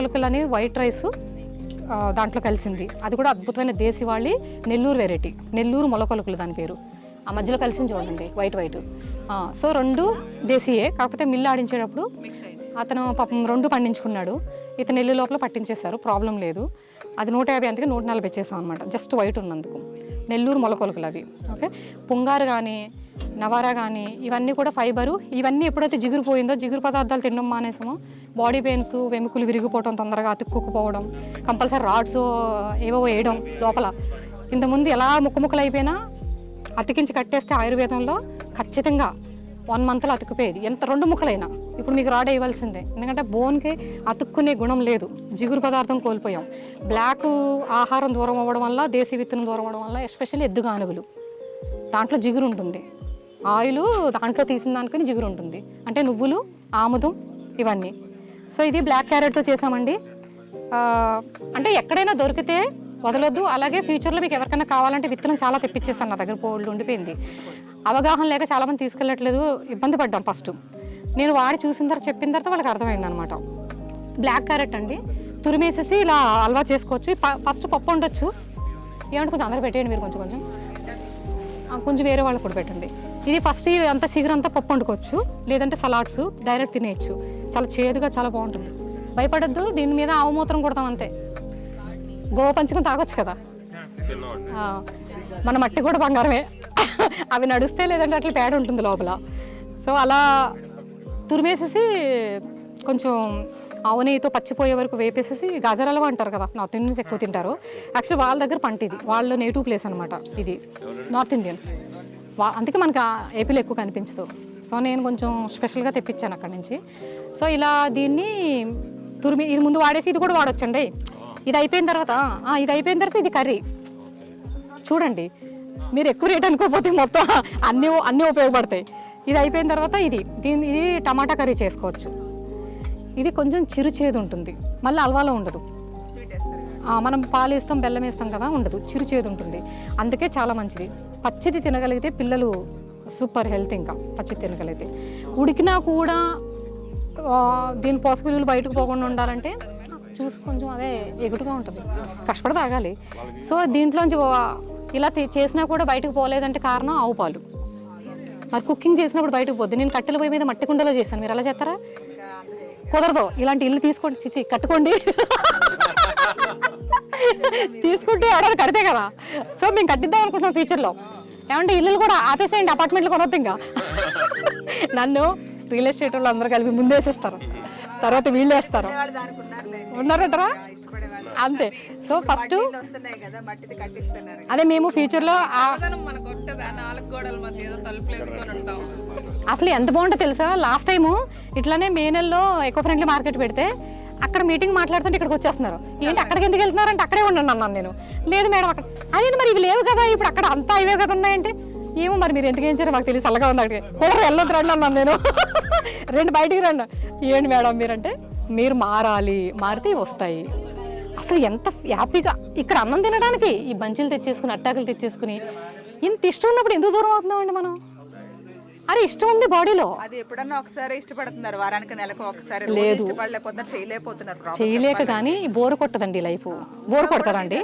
మొలకొలకలని white rice దాంట్లో కలిసింది. అది కూడా అద్భుతమైన దేశవాళి నెల్లూరు వెరైటీ, నెల్లూరు మొలకొలకలు దాని పేరు. ఆ మధ్యలో కలిసింది చూడండి వైట్. సో 2 దేశీయే, కాకపోతే మిల్లు ఆడించేటప్పుడు అతను పాపం 2 పండించుకున్నాడు. ఇతను నెల్లు లోపల పట్టించేశారు, ప్రాబ్లం లేదు. అది 150 అంతకే 140 ఇచ్చేసాం అనమాట, జస్ట్ వైట్ ఉన్నందుకు. నెల్లూరు మొలకొలకలు అవి. ఓకే, పుంగారు కానీ నవారా కానీ ఇవన్నీ కూడా ఫైబరు. ఇవన్నీ ఎప్పుడైతే జిగురు పోయిందో, జిగురు పదార్థాలు తినడం మానేసామో బాడీ పెయిన్స్, వెముకలు విరిగిపోవడం, తొందరగా అతుక్కుపోవడం, కంపల్సరీ రాడ్స్ ఏవో వేయడం లోపల. ఇంతకుముందు ఎలా ముక్కలు అయిపోయినా అతికించి కట్టేస్తే ఆయుర్వేదంలో ఖచ్చితంగా 1 మంత్లో అతుక్కుపోయేది, ఎంత 2 ముక్కలైనా. ఇప్పుడు మీకు రాడ్ వేయవలసిందే, ఎందుకంటే బోన్కి అతుక్కునే గుణం లేదు, జిగురు పదార్థం కోల్పోయాం. బ్లాక్ ఆహారం దూరం అవ్వడం వల్ల, దేశీ విత్తనం దూరం అవ్వడం వల్ల, ఎస్పెషల్లీ ఎద్దుగానుగులు దాంట్లో జిగురు ఉంటుంది. ఆయిల్ దాంట్లో తీసిన దానికని జిగురు ఉంటుంది, అంటే నువ్వులు, ఆముదం ఇవన్నీ. సో ఇది బ్లాక్ క్యారెట్తో చేసామండి. అంటే ఎక్కడైనా దొరికితే వదలొద్దు. అలాగే ఫ్యూచర్లో మీకు ఎవరికైనా కావాలంటే విత్తనం చాలా తెప్పించేస్తాను, నా దగ్గర పోల్డ్ ఉండిపోయింది. అవగాహన లేక చాలామంది తీసుకెళ్ళట్లేదు, ఇబ్బంది పడ్డాం. ఫస్ట్ నేను వాడి చూసిన తర్వాత చెప్పిన తర్వాత వాళ్ళకి అర్థమైంది అనమాట. బ్లాక్ క్యారెట్ అండి, తురిమేసేసి ఇలా హల్వా చేసుకోవచ్చు. ఫస్ట్ పప్పు ఉండొచ్చు, ఏమంటే కొంచెం అందరూ పెట్టేయండి మీరు, కొంచెం వేరే వాళ్ళకి కూడా పెట్టండి. ఇది ఫస్ట్ అంతా సిగరంతా పప్పు వండుకోవచ్చు, లేదంటే సలాడ్స్ డైరెక్ట్ తినేయచ్చు. చాలా చేదుగా చాలా బాగుంటుంది. భయపడద్దు, దీని మీద ఆవు మూత్రం కొడతాం అంతే. గోవ పంచుకొని తాగొచ్చు కదా, మన మట్టి కూడా బంగారమే. అవి నడుస్తే, లేదంటే అట్లా పేడ ఉంటుంది లోపల. సో అలా తురిమేసేసి కొంచెం ఆవు నెయ్యితో పచ్చిపోయే వరకు వేపేసేసి, గాజరాలు అంటారు కదా, నార్త్ ఇండియన్స్ ఎక్కువ తింటారు. యాక్చువల్లీ వాళ్ళ దగ్గర పంట ఇది, వాళ్ళ నేటివ్ ప్లేస్ అనమాట ఇది, నార్త్ ఇండియన్స్. అందుకే మనకి ఏపీలో ఎక్కువ కనిపించదు. సో నేను కొంచెం స్పెషల్గా తెప్పించాను అక్కడి నుంచి. సో ఇలా దీన్ని ఇది ముందు వాడేసి ఇది కూడా వాడొచ్చండి. ఇది అయిపోయిన తర్వాత ఇది కర్రీ చూడండి. మీరు ఎక్కువ రేట్ అనుకోకపోతే మొత్తం అన్నీ ఉపయోగపడతాయి. ఇది అయిపోయిన తర్వాత ఇది టమాటా కర్రీ చేసుకోవచ్చు. ఇది కొంచెం చిరుచేదు ఉంటుంది, మళ్ళీ హల్వాలో ఉండదు. మనం పాలు వేస్తాం, బెల్లం వేస్తాం కదా, ఉండదు, చిరుచేదు ఉంటుంది. అందుకే చాలా మంచిది. పచ్చిది తినగలిగితే పిల్లలు సూపర్ హెల్త్. ఇంకా పచ్చిది తినగలిగితే, ఉడికినా కూడా దీని పోషక విలువలు బయటకు పోకుండా ఉండాలంటే చూసి కొంచెం అదే ఎగుటుగా ఉంటుంది, కష్టపడి తాగాలి. సో దీంట్లోంచి ఇలా చేసినా కూడా బయటకు పోలేదంటే కారణం ఆవు పాలు. మరి కుకింగ్ చేసినప్పుడు బయటకు పోద్ది. నేను కట్టెల పొయ్యి మీద మట్టి కుండలో చేశాను, మీరు అలా చేస్తారా? కుదరదు. ఇలాంటి ఇల్లు తీసుకోండి, కట్టుకోండి. తీసుకుంటే ఎవరైనా కడితే కదా. సో మేము కట్టిద్దాం అనుకుంటున్నాం ఫ్యూచర్లో. ఏమంటే ఇల్లు కూడా ఆపేసేయండి, అపార్ట్మెంట్లు కొనొద్దు. ఇంకా నన్ను రియల్ ఎస్టేట్ వాళ్ళు అందరూ కలిపి ముందేసేస్తారు, తర్వాత వీళ్ళు వేస్తారు. ఉన్నారంటారా? అంతే. సో ఫస్ట్ అదే మేము ఫ్యూచర్లో అసలు ఎంత బాగుంటుందో తెలుసా. లాస్ట్ టైము ఇట్లానే మే నెలలో ఎకో ఫ్రెండ్లీ మార్కెట్ పెడితే అక్కడ మీటింగ్ మాట్లాడుతుంటే ఇక్కడికి వచ్చేస్తున్నారు. ఏంటి అక్కడికి ఎందుకు వెళ్తున్నారంటే అక్కడే ఉండండి అన్నాను నేను. లేదు మేడం అక్కడ, అదే మరి ఇవి లేవు కదా ఇప్పుడు, అక్కడ అంతా ఇవే కదా ఉన్నాయంటే. ఏమో మరి మీరు ఎందుకు ఏంచారో మాకు తెలిసి అల్లగా ఉంది, అక్కడికి కూడా వెళ్ళొద్దు రండి అన్నాను నేను. రెండు బయటికి రండి. ఏంటి మేడం మీరంటే, మీరు మారితే వస్తాయి. అసలు ఎంత హ్యాపీగా ఇక్కడ అన్నం తినడానికి ఈ బంచీలు తెచ్చేసుకుని, అట్టాకులు తెచ్చేసుకుని, ఇంత ఇష్టం ఉన్నప్పుడు ఎందుకు దూరం అవుతున్నామండి మనం? అరే ఇష్టం ఉంది బాడీలో. అది ఎప్పుడన్నా ఒకసారి ఇష్టపడుతున్నారు, వారానికి నెలకు ఒకసారి. లేదు, చేయలేక. కానీ బోర్ కొట్టదండి లైఫ్, బోర్ కొడతదండి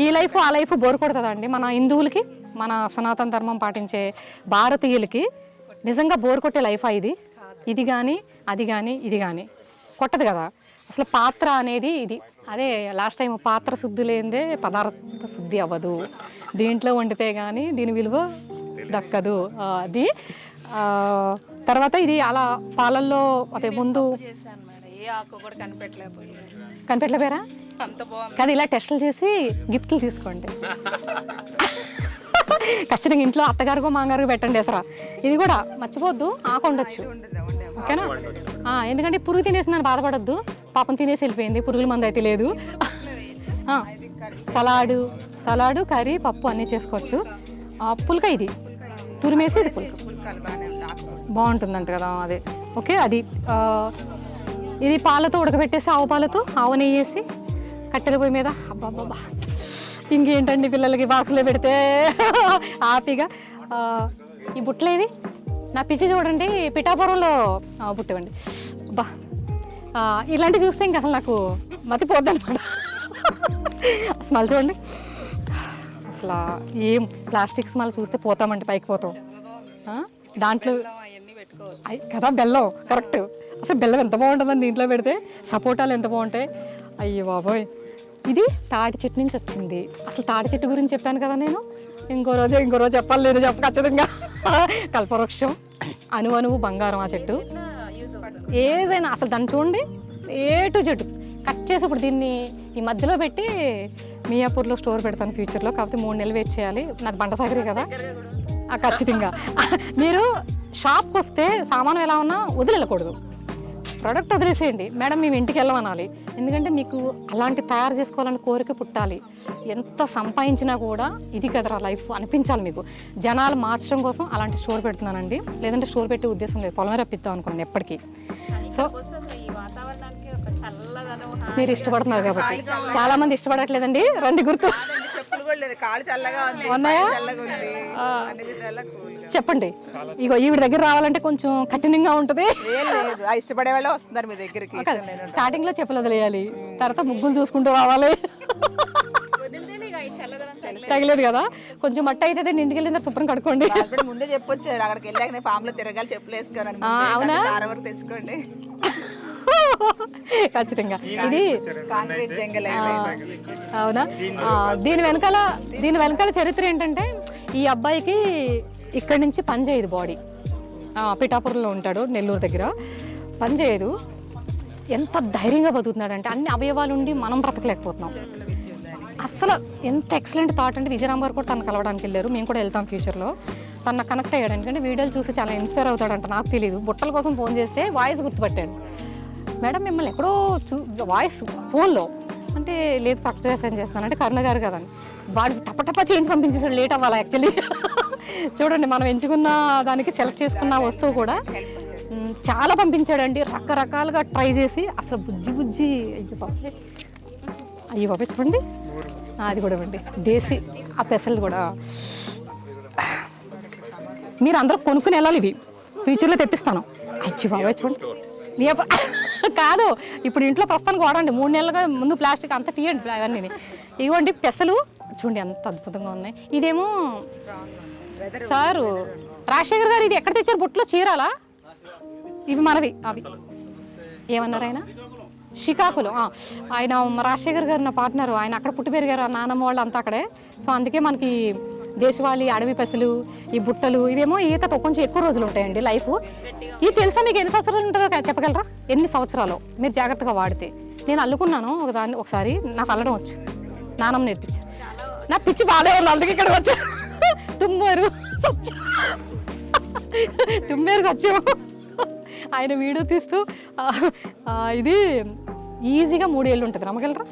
ఈ లైఫ్, ఆ లైఫ్ బోర్ కొడతదండి. మన హిందువులకి, మన సనాతన ధర్మం పాటించే భారతీయులకి నిజంగా బోర్ కొట్టే లైఫ్ ఇది కానీ అది కానీ ఇది కానీ కొట్టదు కదా. అసలు పాత్ర అనేది ఇది. అదే లాస్ట్ టైం పాత్ర శుద్ధి లేనిదే పదార్థ శుద్ధి అవ్వదు, దీంట్లో వండితే కానీ దీని విలువ దక్కదు. అది తర్వాత ఇది అలా పాలల్లో అదే ముందు కనిపెట్టలేపోయారా? కానీ ఇలా టెస్టులు చేసి గిఫ్ట్లు తీసుకోండి. ఖచ్చితంగా ఇంట్లో అత్తగారికో మామగారికి పెట్టండి. అసలు ఇది కూడా మర్చిపోద్దు, ఆకు ఉండొచ్చు. ఓకేనా? ఎందుకంటే పురుగు తినేసిందని బాధపడద్దు, పాపం తినేసి వెళ్ళిపోయింది, పురుగుల మందు అయితే లేదు. సలాడు, కర్రీ, పప్పు అన్నీ చేసుకోవచ్చు. పుల్క ఇది తురిమేసి, ఇది పుల్క బాగుంటుందంట కదా. అదే ఓకే. అది ఇది పాలతో ఉడకబెట్టేసి, ఆవు పాలతో ఆవు నెయ్యి వేసి కట్టెల పొయ్యి మీద. అబ్బాబ్బా ఇంకేంటండి పిల్లలకి బాక్స్లో పెడితే హ్యాపీగా. ఈ బుట్టలేవి నా పిచ్చి చూడండి, పిఠాపురంలో బుట్టవండి. బా ఇలాంటివి చూస్తే ఇంకా అసలు నాకు మతిపోద్ది అనమాట. స్మెల్ చూడండి, అసలు ఏం ప్లాస్టిక్ స్మెల్ చూస్తే పోతామంటే పైకి పోతాం. దాంట్లో కదా బెల్లం కరెక్ట్. అసలు బెల్లం ఎంత బాగుంటుందని దీంట్లో పెడితే, సపోటాలు ఎంత బాగుంటాయి. అయ్యో బాబోయ్, ఇది తాటి చెట్టు నుంచి వచ్చింది. అసలు తాటి చెట్టు గురించి చెప్పాను కదా నేను, ఇంకో రోజు చెప్పాలి, నేను చెప్ప ఖచ్చితంగా. కల్పవృక్షం, అణువు బంగారం. ఆ చెట్టు ఏదైనా అసలు దాన్ని చూడండి, ఏ టు జెడ్ కట్ చేసి ఇప్పుడు దీన్ని ఈ మధ్యలో పెట్టి మియాపూర్లో స్టోర్ పెడతాను ఫ్యూచర్లో. కాకపోతే 3 నెలలు వెయిట్ చేయాలి, నాకు బంట సాగరే కదా. ఖచ్చితంగా మీరు షాప్కి వస్తే సామాను ఎలా ఉన్నా వదిలేయకూడదు, ప్రోడక్ట్ వదిలేసేయండి. మేడం మేము ఇంటికి వెళ్ళమనాలి, ఎందుకంటే మీకు అలాంటి తయారు చేసుకోవాలని కోరిక పుట్టాలి. ఎంత సంపాదించినా కూడా ఇది కదరా లైఫ్ అనిపించాలి మీకు. జనాలు మార్చడం కోసం అలాంటి స్టోర్ పెడుతున్నానండి, లేదంటే స్టోర్ పెట్టే ఉద్దేశం లేదు, పొలమే రప్పిద్దాం అనుకున్నాను ఎప్పటికీ. సో మీరు ఇష్టపడుతున్నారు కాబట్టి, చాలా మంది ఇష్టపడట్లేదండి, రండి గుర్తు చెప్పండి. ఇగో ఈవిడ దగ్గర రావాలంటే కొంచెం కఠినంగా ఉంటుంది. ఇష్టపడే వాళ్ళే వస్తున్నారు మీ దగ్గరికి. స్టార్టింగ్ లో చెప్పులు వదిలేయాలి, తర్వాత ముగ్గులు చూసుకుంటూ రావాలి. తగలేదు కదా, కొంచెం మట్టి అయితే ఇంటికి వెళ్ళిన శుభ్రం కడుక్కోండి. ముందే చెప్పొచ్చారు, అక్కడికి వెళ్ళాక ఫామ్ లో తిరగాలి, చెప్పులు వేసుకోవాలి. అవునా, తెచ్చుకోండి. ఖచ్చితంగా. ఇది కాంక్రీట్ జంగల్. అవునా, దీని వెనకాల చరిత్ర ఏంటంటే, ఈ అబ్బాయికి ఇక్కడి నుంచి పని చేయదు బాడీ. పిఠాపురంలో ఉంటాడు, నెల్లూరు దగ్గర. పని చేయదు. ఎంత ధైర్యంగా బతుకుతున్నాడంటే, అన్ని అవయవాలు ఉండి మనం బ్రతకలేకపోతున్నాం. అసలు ఎంత ఎక్సలెంట్ థాట్ అంటే, విజయరామ్ గారు కూడా తను కలవడానికి వెళ్ళారు, మేము కూడా వెళ్తాం ఫ్యూచర్లో. తన కనెక్ట్ అయ్యాడు, ఎందుకంటే వీడియోలు చూసి చాలా ఇన్స్పైర్ అవుతాడంట. నాకు తెలియదు, బుట్టల కోసం ఫోన్ చేస్తే వాయిస్ గుర్తుపట్టాడు. మేడం మిమ్మల్ని ఎక్కడో వాయిస్ ఫోన్లో అంటే, లేదు ప్రక్రియ చేస్తానంటే కరుణ గారు కదండి. వాడు టపటపా చేంజ్ పంపించేసాడు, లేట్ అవ్వాలి యాక్చువల్లీ. చూడండి, మనం ఎంచుకున్న దానికి సెలెక్ట్ చేసుకున్న వస్తువు కూడా చాలా పంపించాడండి, రకరకాలుగా ట్రై చేసి. అసలు బుజ్జి అయ్యో బాబే చూడండి, అది కూడా ఇవ్వండి. దేశీ ఆ పెసలు కూడా మీరు అందరూ కొనుక్కుని వెళ్ళాలి, ఇవి ఫ్యూచర్లో తెప్పిస్తాను. అయ్యో బాబాయ్ చూడండి, కాదు ఇప్పుడు ఇంట్లో ప్రస్తుతానికి వాడండి, 3 నెలలుగా ముందు ప్లాస్టిక్ అంతా తీయండి అవన్నీ. ఇవ్వండి పెసలు చూడండి ఎంత అద్భుతంగా ఉన్నాయి. ఇదేమో సారు రాజశేఖర్ గారు, ఇది ఎక్కడ తెచ్చారు? బుట్టలో చీరాలా? ఇవి మనవి. అవి ఏమన్నారు ఆయన? శ్రీకాకుళం. ఆయన రాజశేఖర్ గారు నా పార్ట్నర్, ఆయన అక్కడ పుట్టి పెరిగారు, నాన్నమ్మ వాళ్ళు అంతా అక్కడే. సో అందుకే మనకి దేశవాళీ అడవి పెసలు, ఈ బుట్టలు, ఇవేమో ఈతతో కొంచెం ఎక్కువ రోజులు ఉంటాయండి లైఫ్. ఇది తెలుసా మీకు ఎన్ని సంవత్సరాలు ఉంటుందో చెప్పగలరా? ఎన్ని సంవత్సరాలు మీరు జాగ్రత్తగా వాడితే. నేను అల్లుకున్నాను ఒకసారి, నాకు అల్లడం వచ్చు, నానమ్మ నేర్పించాను. నా పిచ్చి బాగానే ఉంది, అందుకే ఇక్కడికి వచ్చా. తుమ్మారు సత్యం. ఆయన వీడియో తీస్తూ ఇది ఈజీగా 3 ఏళ్ళు ఉంటుంది, నమ్మగలరా?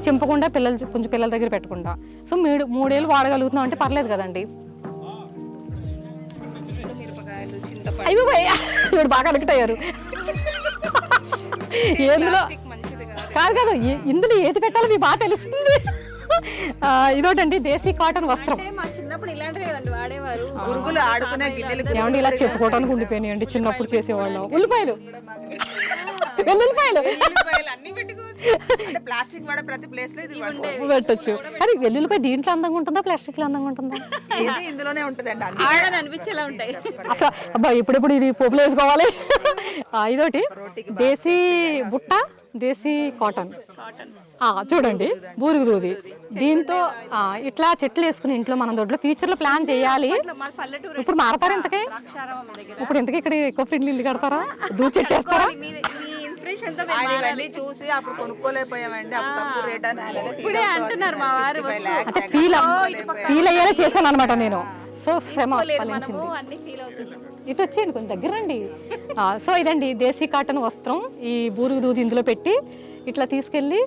చింపకుండా కొంచెం పిల్లల దగ్గర పెట్టకుండా. సో 3 ఏళ్ళు వాడగలుగుతున్నాం అంటే పర్లేదు కదండి. అయ్యో ఇప్పుడు బాగా అడుగుట్ అయ్యారు. ఏందులో కాదు, ఇందులో ఏది పెట్టాలో మీకు బాగా తెలుస్తుంది. ఇదోటండి దేశీ కాటన్ వస్త్రం. ఏమండి ఇలా చెప్పుకోవడానికి ఉండిపోయినాయండి, చిన్నప్పుడు చేసేవాళ్ళం. ఉల్లిపాయలు, వెల్లుల్లిపాయలు పెట్టచ్చు. కానీ వెల్లుల్లిపాయ దీంట్లో అందంగా ఉంటుందా, ప్లాస్టిక్ లో అందంగా ఉంటుందా? అసలు అబ్బా ఇప్పుడెప్పుడు ఇది పోపులు వేసుకోవాలి. ఇదోటి దేశీ బుట్ట, దేశీ కాటన్. చూడండి బూరుగు దూది. దీంతో ఇట్లా చెట్లు వేసుకుని ఇంట్లో మనం దొడ్లో ఫ్యూచర్లో ప్లాన్ చేయాలి. ఇప్పుడు మారతారా ఇంతకే? ఇప్పుడు ఇంతకీ ఇక్కడ ఎక్కువ ఫ్రెండ్లీ ఇల్లు కడతారా, దూది చెట్టు వేస్తారా? చూసి అప్పుడు కొనుక్కోలేకపోయామండి, అంటే ఫీల్ అయ్యేలా చేశాను అనమాట నేను. సో శ్రమ ఫలించింది. ఇటు వచ్చేయండి, కొంచెం దగ్గర రండి. సో ఇదండి దేశీ కాటన్ వస్త్రం. ఈ బూరుగు దూది ఇందులో పెట్టి ఇట్లా తీసుకెళ్ళి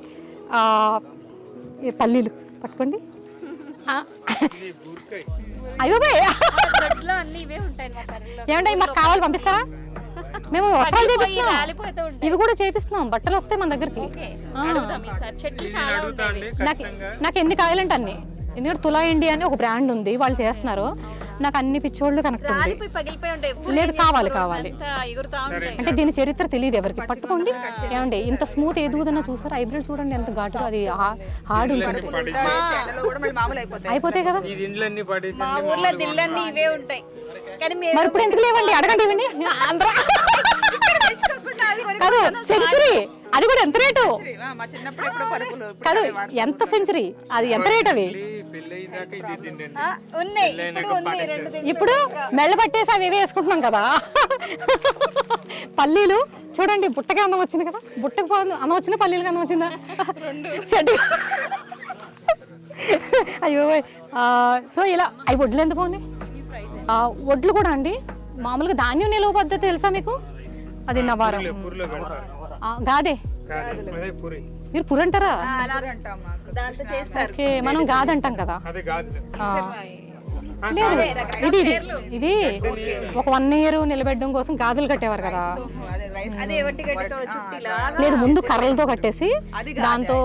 పల్లీలు పట్టుకోండి. అయ్యో ఏమంటే మాకు కావాలి, పంపిస్తారా? మేము వస్త్రాలు చేపిస్తున్నాం, ఇవి కూడా చేపిస్తున్నాం. బట్టలు వస్తాయి మన దగ్గరికి. నాకు ఎన్ని కావాలంటే అన్ని ఎందుకంటే తులా ఇండియా అని ఒక బ్రాండ్ ఉంది, వాళ్ళు చేస్తున్నారు. నాకు అన్ని పిచ్చోళ్ళు కనెక్ట్ ఉంది. లేదు, కావాలి అంటే దీని చరిత్ర తెలియదు ఎవరికి. పట్టుకోండి ఏమండి, ఇంత స్మూత్ ఎదుగుదన్నా చూసారు. హైబ్రిడ్ చూడండి ఎంత ఘాటుగా, అది హార్డ్ ఉంటుంది. అయిపోతాయి కదా. మరి ఇప్పుడు ఎందుకు లేవండి, అడగండి ఇవన్నీ. కాదు సెంచరీ, అది కూడా ఎంత రేటు కాదు, ఎంత సెంచరీ, అది ఎంత రేట్ అవి. ఇప్పుడు మెళ్ళ పట్టేసి అవి వేసుకుంటున్నాం కదా. పల్లీలు చూడండి, బుట్టకి అందం వచ్చింది కదా, బుట్టకి అందం వచ్చిందా, పల్లీలకి అందం వచ్చిందా? చెట్టు. అయ్యో. సో ఇలా అవి వడ్లు ఎంత బాగున్నాయి. వడ్లు కూడా అండి మామూలుగా ధాన్యం నిలువ పద్ధతి తెలుసా మీకు? అది నవారం గాదే. మీరు పురి అంటారా? ఓకే, మనం గాది అంటాం కదా. లేదు, ఇది ఇది ఇది ఒక 1 year నిలబెట్టడం కోసం గాదులు కట్టేవారు కదా. లేదు, ముందు కర్రలతో కట్టేసి దాంతో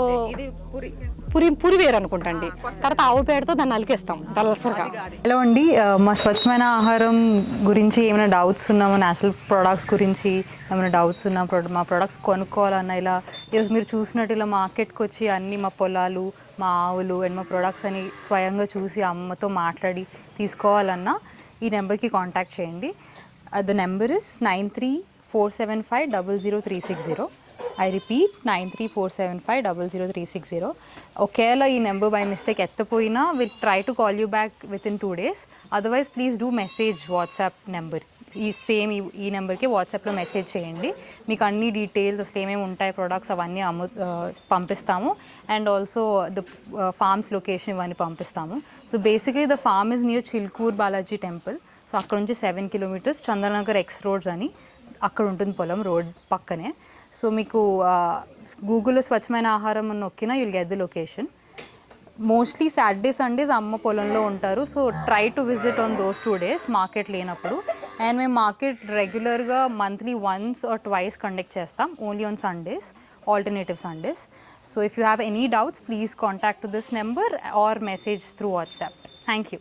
పురి వేరు అనుకుంటండి. తర్వాత ఆవు పేడతో దాన్ని అలికేస్తాం దళసరిగా. హలో అండి, మా స్వచ్ఛమైన ఆహారం గురించి ఏమైనా డౌట్స్ ఉన్నా, మా నేచురల్ ప్రొడక్ట్స్ గురించి ఏమైనా డౌట్స్ ఉన్నా, మా ప్రొడక్ట్స్ కొనుక్కోవాలన్నా, ఇలా ఈరోజు మీరు చూసినట్టు ఇలా మార్కెట్కి వచ్చి అన్ని మా పొలాలు, మా ఆవులు అండ్ మా ప్రొడక్ట్స్ అని స్వయంగా చూసి అమ్మతో మాట్లాడి తీసుకోవాలన్నా ఈ నెంబర్కి కాంటాక్ట్ చేయండి. The number is 9347500360. I repeat 9347500360. ఒకవేళ ఈ నెంబర్ బై మిస్టేక్ ఎత్తపోయినా will try to call you back within 2 days. Otherwise please do message WhatsApp number, ఈ నెంబర్కి వాట్సాప్లో మెసేజ్ చేయండి. మీకు అన్ని డీటెయిల్స్ అసలు ఏమేమి ఉంటాయి ప్రొడక్ట్స్ అవన్నీ పంపిస్తాము. And also the farms location ఇవన్నీ పంపిస్తాము. So basically the farm is near Chilkur Balaji temple. సో అక్కడ నుంచి 7 kilometers చంద్రనగర్ ఎక్స్ రోడ్స్ అని అక్కడ ఉంటుంది పొలం, రోడ్ పక్కనే. సో మీకు గూగుల్లో స్వచ్ఛమైన ఆహారం అని నొక్కినా you'll get the location. Mostly Saturday Sundays అమ్మ పొలంలో ఉంటారు. So try to visit on those 2 days market లేనప్పుడు. అండ్ మేము మార్కెట్ రెగ్యులర్గా మంత్లీ 1 or 2 కండక్ట్ చేస్తాం, only on Sundays, alternative Sundays. So if you have any doubts please contact to this number or message through WhatsApp. Thank you.